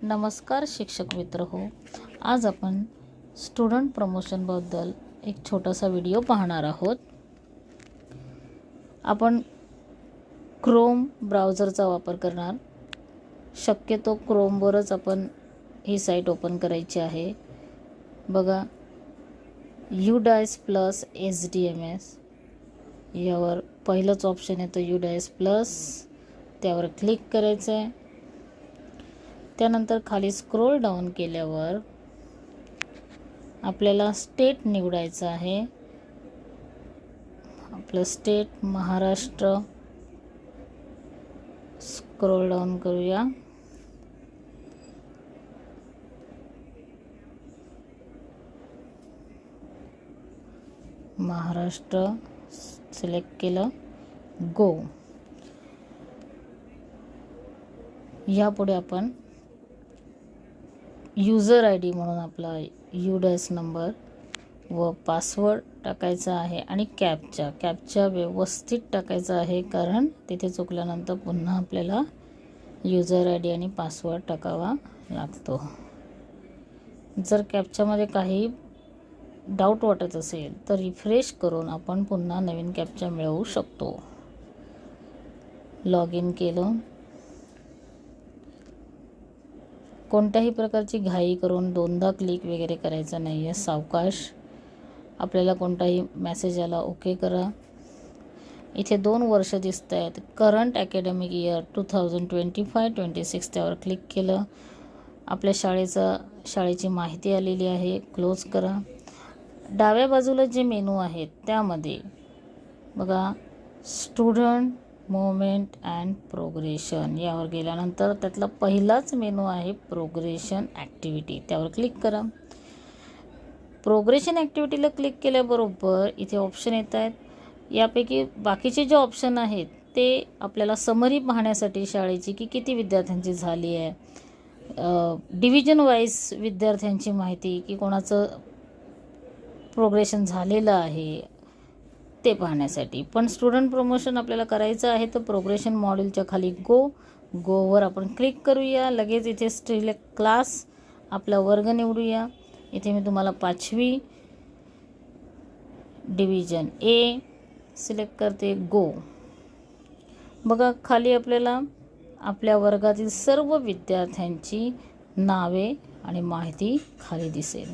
नमस्कार शिक्षक मित्र हो. आज आपण स्टुडंट प्रमोशनबद्दल एक छोटासा व्हिडिओ पाहणार आहोत. आपण क्रोम ब्राउझरचा वापर करणार. शक्यतो क्रोमवरच आपण ही साईट ओपन करायची आहे. बघा, UDICE प्लस SDMS यावर पहिलंच ऑप्शन येतं UDICE प्लस, त्यावर क्लिक करायचं आहे. त्यानंतर खाली स्क्रोल डाऊन केल्यावर आपल्याला स्टेट निवडायचं आहे. आपलं स्टेट महाराष्ट्र. स्क्रोल डाऊन करूया. महाराष्ट्र सिलेक्ट केलं. गो. यापुढे आपण यूजर ID म्हणून आपला UDICE नंबर व पासवर्ड टाकायचा आहे आणि कॅपचा व्यवस्थित टाकायचा आहे, कारण तिथे चुकल्यानंतर पुन्हा आपल्याला यूजर ID आणि पासवर्ड टाकावा लागतो. जर कॅपच्यामध्ये काही डाऊट वाटत असेल तर रिफ्रेश करून आपण पुन्हा नवीन कॅपचा मिळवू शकतो. लॉग इन केलं. कोणत्याही प्रकारची घाई करून दोनदा क्लिक वगैरे करायचं नाही आहे. सावकाश. आपल्याला कोणताही मेसेज आला ओके करा. इथे 2 वर्ष दिसत आहेत. करंट अकॅडमिक इयर 2025-26 त्यावर क्लिक केलं. आपल्या शाळेची माहिती आलेली आहे. क्लोज करा. डाव्या बाजूला जे मेनू आहेत त्यामध्ये बघा, स्टुडंट मूवमेंट अँड प्रोग्रेशन यावर गेल्यानंतर त्यातला पहिलाच मेनू आहे प्रोग्रेशन ॲक्टिव्हिटी. त्यावर क्लिक करा. प्रोग्रेशन ॲक्टिव्हिटीला क्लिक केल्याबरोबर इथे ऑप्शन येत आहेत. यापैकी बाकीचे जे ऑप्शन आहेत ते आपल्याला समरी पाहण्यासाठी शाळेची की किती विद्यार्थ्यांची झाली आहे, डिव्हिजन वाईज विद्यार्थ्यांची माहिती की कोणाचं प्रोग्रेशन झालेलं आहे ते पाहण्यासाठी. पण स्टुडंट प्रमोशन आपल्याला करायचं आहे तर प्रोग्रेशन मॉड्यूलच्या खाली गोवर आपण क्लिक करूया. लगेच इथे सिलेक्ट क्लास, आपला वर्ग निवडूया. इथे मी तुम्हाला 5वी डिव्हिजन A सिलेक्ट करते. गो. बघा, खाली आपल्याला आपल्या वर्गातील सर्व विद्यार्थ्यांची नावे आणि माहिती खाली दिसेल.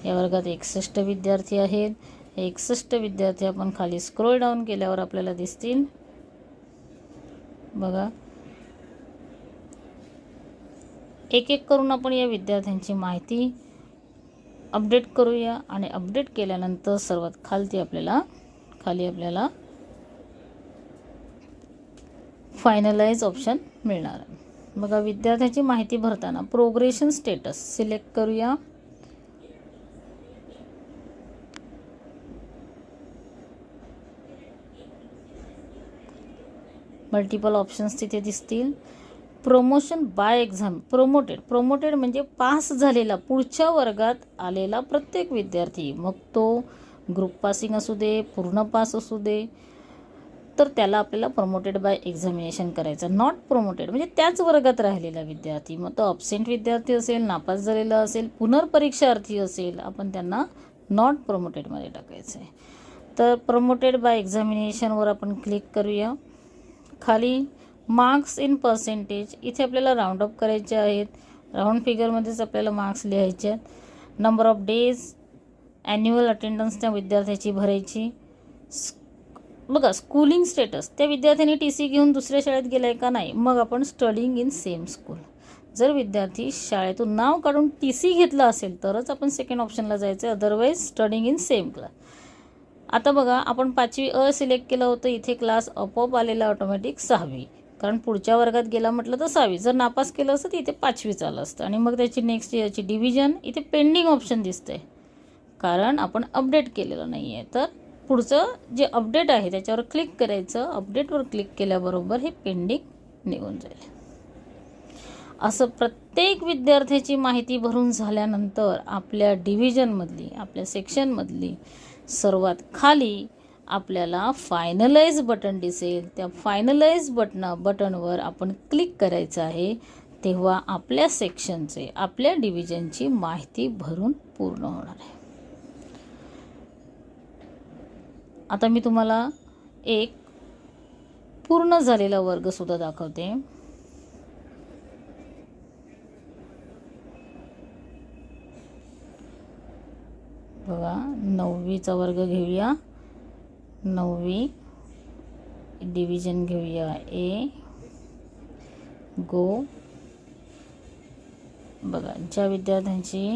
या वर्गात 61 विद्यार्थी आहेत. 61 विद्यार्थी आपण खाली स्क्रोल डाऊन केल्यावर आपल्याला दिसतील. बघा, एक एक करून आपण या विद्यार्थ्यांची माहिती अपडेट करूया आणि अपडेट केल्यानंतर सर्वात खाली आपल्याला फायनलाइज ऑप्शन मिळणार. बघा, विद्यार्थ्यांची माहिती भरताना प्रोग्रेशन स्टेटस सिलेक्ट करूया. मल्टिपल ऑप्शन्स तिथे दिसतील. Promotion by exam. प्रोमोटेड म्हणजे पास झालेला, पुढच्या वर्गात आलेला प्रत्येक विद्यार्थी, मग तो ग्रुप पासिंग असू दे, पूर्ण पास असू दे, तर त्याला आपल्याला प्रमोटेड बाय एक्झामिनेशन करायचं. नॉट प्रमोटेड म्हणजे त्याच वर्गात राहिलेला विद्यार्थी, मग तो अब्सेंट विद्यार्थी असेल, नापास झालेला असेल, पुनर्परीक्षार्थी असेल, आपण त्यांना नॉट प्रमोटेडमध्ये टाकायचं आहे. तर प्रमोटेड बाय एक्झामिनेशनवर आपण क्लिक करूया. खाली मार्क्स इन पर्सेंटेज, इथे आपल्याला राऊंड अप करायचे आहेत. राऊंड फिगरमध्येच आपल्याला मार्क्स लिहायचे आहेत. Number of days, annual attendance त्या विद्यार्थ्याची भरायची. बघा, स्कूलिंग स्टेटस, त्या विद्यार्थ्यांनी TC घेऊन दुसऱ्या शाळेत गेला आहे का नाही. मग आपण स्टडिंग इन सेम स्कूल. जर विद्यार्थी शाळेतून नाव काढून TC घेतला असेल तरच आपण सेकंड ऑप्शनला जायचं आहे, otherwise studying in same class. आता बघा, आपण 5वी A सिलेक्ट केलं होतं. इथे क्लास आपोआप आलेला ऑटोमॅटिक 6वी, कारण पुढच्या वर्गात गेला म्हटलं तर 6वी. जर नापास केलं असतं तर इथे 5वी आलं असतं. आणि मग त्याची नेक्स्ट इयरची डिव्हिजन इथे पेंडिंग ऑप्शन दिसतंय, कारण आपण अपडेट केलेलं नाही आहे. तर पुढचं जे अपडेट आहे त्याच्यावर क्लिक करायचं. अपडेटवर क्लिक केल्याबरोबर हे पेंडिंग निघून जाईल. असं प्रत्येक विद्यार्थ्याची माहिती भरून झाल्यानंतर आपल्या डिव्हिजनमधली, आपल्या सेक्शनमधली सर्वात खाली आपल्याला फायनलाइज बटन दिसेल. त्या फायनलाइज बटनवर आपण क्लिक करायचं आहे. तेव्हा आपल्या सेक्शनचे, आपल्या डिव्हिजनची माहिती भरून पूर्ण होणार आहे. आता मी तुम्हाला एक पूर्ण झालेला वर्गसुद्धा दाखवते. बघा, 9वीचा वर्ग घेऊया. 9वी डिव्हिजन घेऊया ए. गो. बघा, ज्या विद्यार्थ्यांची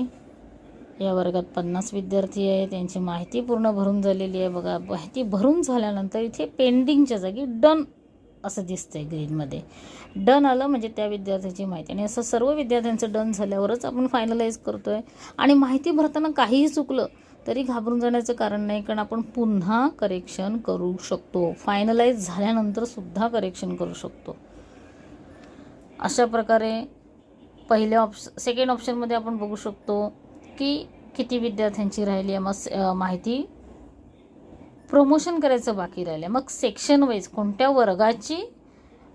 या वर्गात 50 विद्यार्थी आहे त्यांची माहिती पूर्ण भरून झालेली आहे. बघा, माहिती भरून झाल्यानंतर इथे पेंडिंगच्या जागी डन असं दिसतंय ग्रीनमध्ये. डन आलं म्हणजे त्या विद्यार्थ्याची माहिती. आणि असं सर्व विद्यार्थ्यांचं डन झाल्यावरच आपण फायनलाइज करतो आहे. आणि माहिती भरताना काहीही चुकलं तरी घाबरून जाण्याचं कारण नाही, कारण आपण पुन्हा करेक्शन करू शकतो. फायनलाइज झाल्यानंतर सुद्धा करेक्शन करू शकतो. अशा प्रकारे सेकंड ऑप्शनमध्ये आपण बघू शकतो की किती विद्यार्थ्यांची राहिली आहे. मग माहिती प्रमोशन करायचं बाकी राहिलं. मग सेक्शन वाईज कोणत्या वर्गाची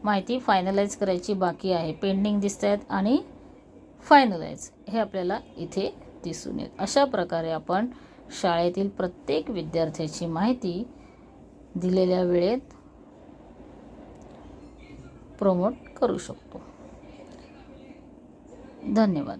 माहिती फायनलाइज करायची बाकी आहे, पेंडिंग दिसत आहेत आणि फायनलाइज हे आपल्याला इथे दिसून येईल. अशा प्रकारे आपण शाळेतील प्रत्येक विद्यार्थ्याची माहिती दिलेल्या वेळेत प्रमोट करू शकतो. धन्यवाद.